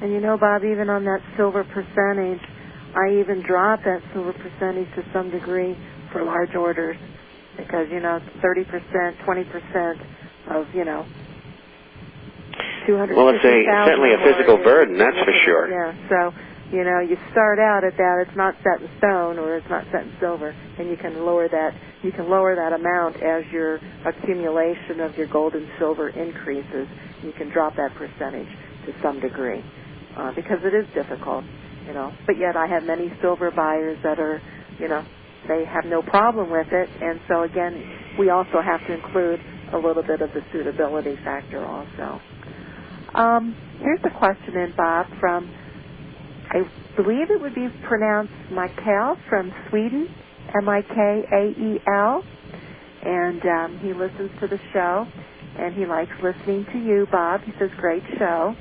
And you know, Bob, even on that silver percentage, I even drop that silver percentage to some degree for large orders because, 30%, 20% of, 250,000. Well, it's certainly a physical burden, that's for sure. Yeah, so, you start out at that. It's not set in stone or it's not set in silver, and you can lower that. You can lower that amount as your accumulation of your gold and silver increases. You can drop that percentage to some degree because it is difficult, But yet I have many silver buyers that are, they have no problem with it, and so again, we also have to include a little bit of the suitability factor also. Here's a question in, Bob, from, I believe it would be pronounced Mikael from Sweden, Mikael, and he listens to the show, and he likes listening to you, Bob. He says, great show.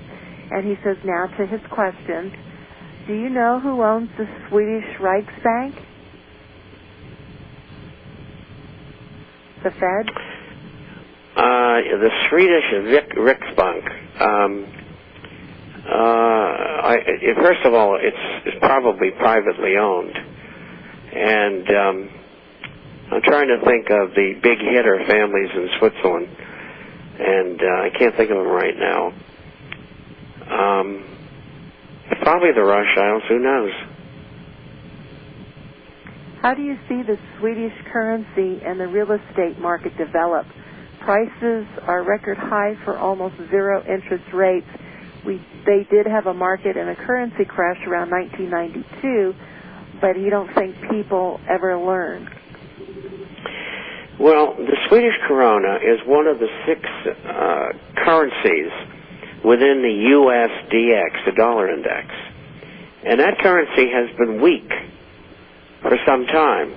And he says, now to his questions. Do you know who owns the Swedish Riksbank? The Fed? The Swedish Riksbank. First of all, it's probably privately owned. And I'm trying to think of the big hitter families in Switzerland. And I can't think of them right now. Probably the Rothschilds, who knows? How do you see the Swedish currency and the real estate market develop? Prices are record high for almost zero interest rates. They did have a market and a currency crash around 1992, but you don't think people ever learn? Well, the Swedish krona is one of the 6 currencies within the USDX, the dollar index. And that currency has been weak for some time.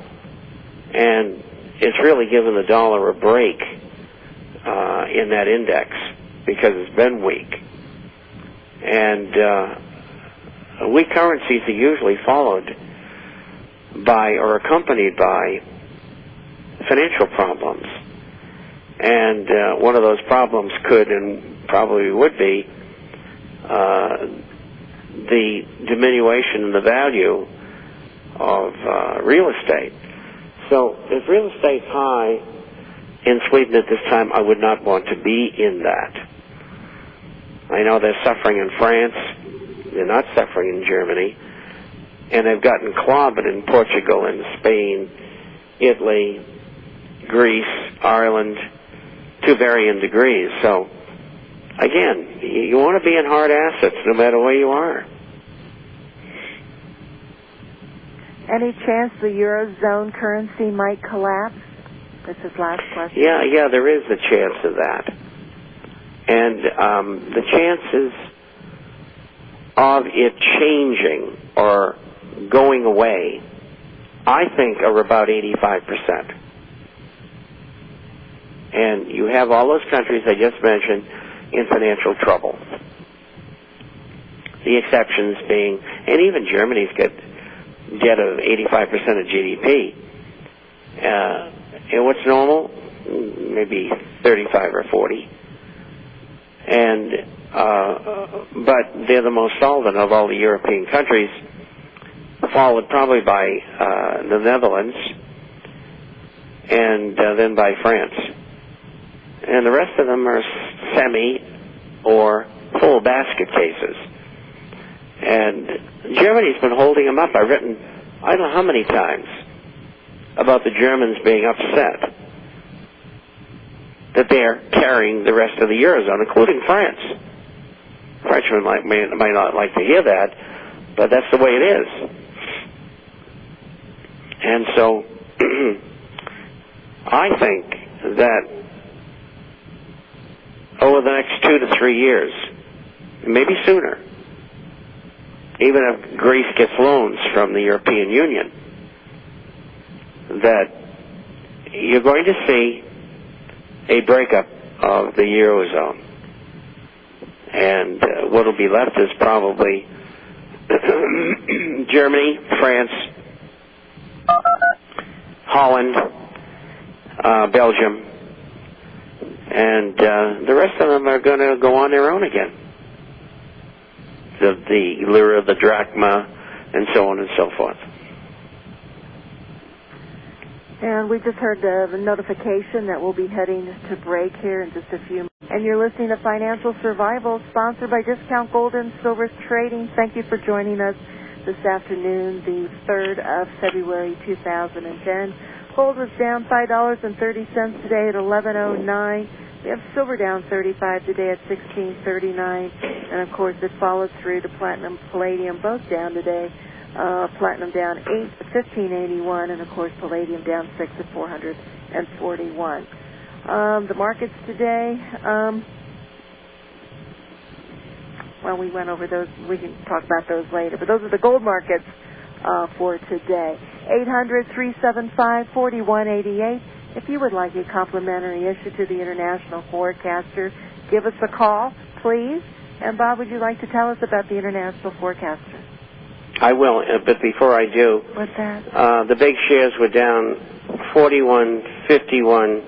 And it's really given the dollar a break in that index because it's been weak. And weak currencies are usually followed by or accompanied by financial problems. And one of those problems could and probably would be the diminution in the value of real estate. So if real estate's high in Sweden at this time, I would not want to be in that. I know they're suffering in France. They're not suffering in Germany. And they've gotten clobbered in Portugal and Spain, Italy, Greece, Ireland, to varying degrees. So, again, you want to be in hard assets no matter where you are. Any chance the Eurozone currency might collapse? This is last question. Yeah, there is a chance of that. And the chances of it changing or going away, I think, are about 85%. And you have all those countries I just mentioned in financial trouble. The exceptions being, and even Germany's got debt of 85% of GDP. And what's normal? Maybe 35 or 40. And but they're the most solvent of all the European countries, followed probably by the Netherlands, and then by France. And the rest of them are semi or full basket cases. And Germany's been holding them up. I've written, I don't know how many times, about the Germans being upset that they're carrying the rest of the Eurozone, including France. Frenchmen might not like to hear that, but that's the way it is. And so I think that over the next 2 to 3 years, maybe sooner, even if Greece gets loans from the European Union, that you're going to see a breakup of the Eurozone. And what will be left is probably Germany, France, Holland, Belgium, and the rest of them are going to go on their own again. the lira, the drachma, and so on and so forth. And we just heard the notification that we'll be heading to break here in just a few minutes. And you're listening to Financial Survival, sponsored by Discount Gold and Silver Trading. Thank you for joining us this afternoon, the 3rd of February, 2010. Gold was down $5.30 today at 11.09. We have silver down 35 today at 16.39. And, of course, it follows through to platinum, palladium, both down today. Platinum down 8 at 15.81, and of course palladium down 6 at 441. The markets today, well, we went over those. We can talk about those later, but those are the gold markets for today. 800-375-4188. If you would like a complimentary issue to the International Forecaster, give us a call, please. And Bob, would you like to tell us about the International Forecaster? I will, but before I do, what's that? The big shares were down 41, 51,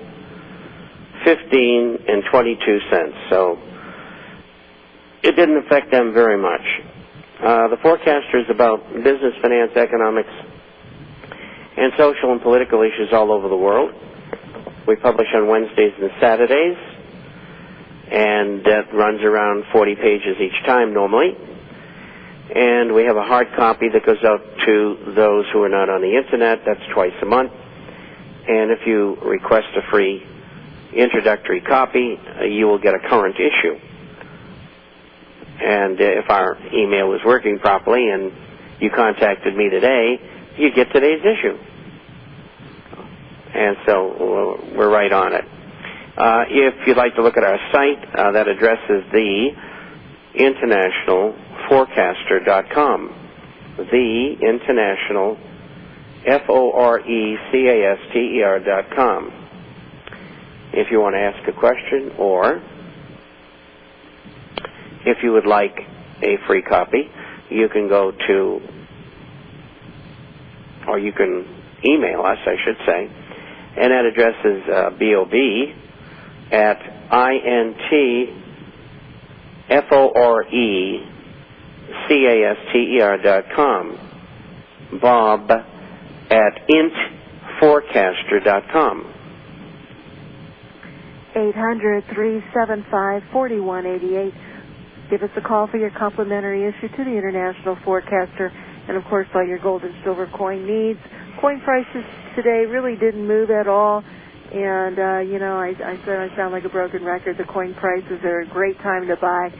15, and 22 cents. So it didn't affect them very much. The forecaster is about business, finance, economics, and social and political issues all over the world. We publish on Wednesdays and Saturdays, and that runs around 40 pages each time normally. And we have a hard copy that goes out to those who are not on the Internet. That's twice a month. And if you request a free introductory copy, you will get a current issue. And if our email is working properly and you contacted me today, you get today's issue. And so we're right on it. If you'd like to look at our site, that address is the internationalforecaster.com. The international, FORECASTER.com. If you want to ask a question, or if you would like a free copy, you can go to, or you can email us, I should say, and that address is BOB@INTFORECASTER.com. Bob@IntForecaster.com. 800-375-4188. Give us a call for your complimentary issue to the International Forecaster, and of course all your gold and silver coin needs. Coin prices today really didn't move at all, and I said I sound like a broken record. The coin prices are a great time to buy,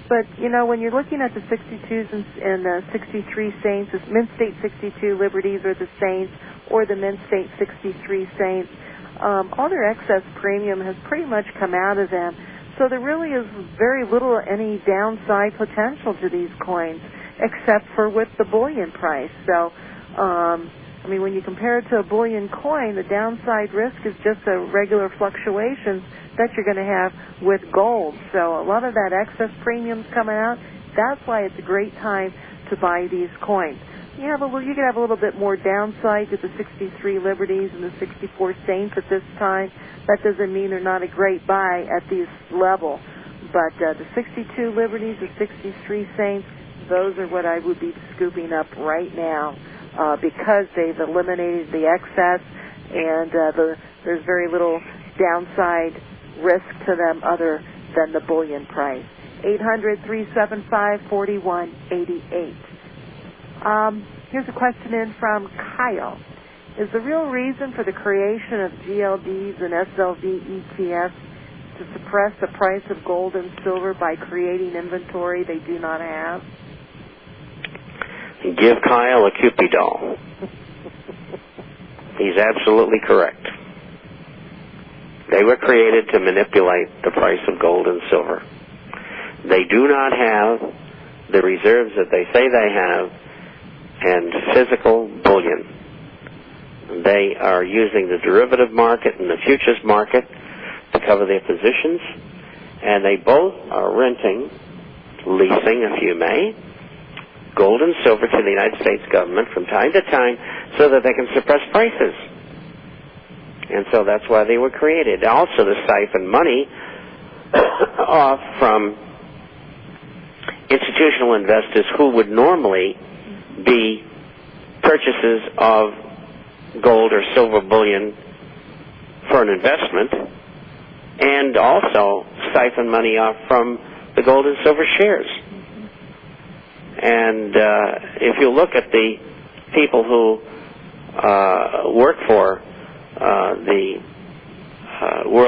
but when you're looking at the 62s and the 63 Saints, the Mint State 62 Liberties or the Saints, or the Mint State 63 Saints, all their excess premium has pretty much come out of them. So there really is very little any downside potential to these coins, except for with the bullion price. So, when you compare it to a bullion coin, the downside risk is just a regular fluctuations that you're going to have with gold. So a lot of that excess premium's coming out. That's why it's a great time to buy these coins. You could have a little bit more downside to the 63 Liberties and the 64 Saints at this time. That doesn't mean they're not a great buy at this level. But the 62 Liberties, the 63 Saints, those are what I would be scooping up right now because they've eliminated the excess, and there's very little downside risk to them other than the bullion price. 800-375-4188. Here's a question in from Kyle. Is the real reason for the creation of GLDs and SLV ETFs to suppress the price of gold and silver by creating inventory they do not have? Give Kyle a Cupid doll. He's absolutely correct. They were created to manipulate the price of gold and silver. They do not have the reserves that they say they have and physical bullion. They are using the derivative market and the futures market to cover their positions, and they both are renting, leasing, if you may, gold and silver to the United States government from time to time so that they can suppress prices. And so that's why they were created. Also to siphon money off from institutional investors who would normally be purchases of gold or silver bullion for an investment, and also siphon money off from the gold and silver shares. And if you look at the people who work for the World